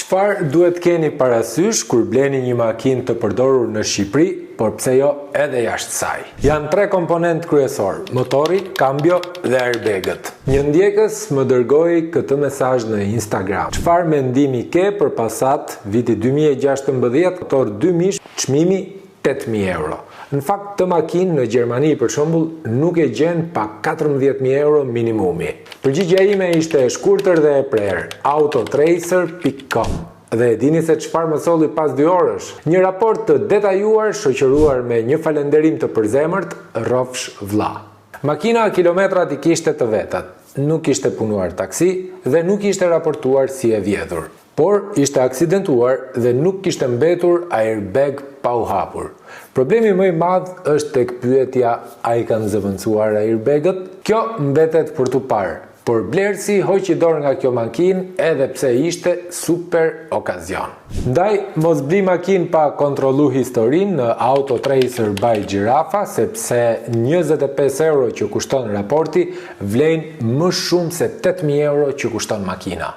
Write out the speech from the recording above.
Çfarë duhet keni parasysh kur bleni një makinë të përdorur në Shqipëri, por pse jo edhe jashtë saj? Janë 3 komponent kryesor: motori, kambio dhe airbagët. Një ndjekës më dërgoi këtë mesazh në Instagram. Çfarë mendimi ke për Passat viti 2016, motor 2 mish, çmimi 8.000 euro? Në fakt, të makinë në Gjermani, për shembull, nuk e gjen pa 14.000 euro minimumi. Përgjigjja ime ishte e shkurtër dhe e prerë: autotracer.com. Dhe e dini se çfarë më solli pas 2 orësh? Një raport të detajuar shoqëruar me një falënderim të përzemërt, rrofsh vlla. Makina kilometrat i kishte të vetat, nuk ishte punuar taksi dhe nuk ishte raportuar si e vjedhur, por ishte aksidentuar dhe nuk kishte mbetur airbag pa u hapur. Problemi më i madh është tek pyetja: a i kanë zëvendësuar airbagët? Kjo mbetet për tu parë, por blerësi hoqi dorë nga kjo makinë edhe pse ishte super okazion. Ndaj, mos bli makinë pa kontrollu historinë në Autotracer by Girafa, sepse 25 euro që kushton raporti vlen më shumë se 8.000 euro që kushton makina.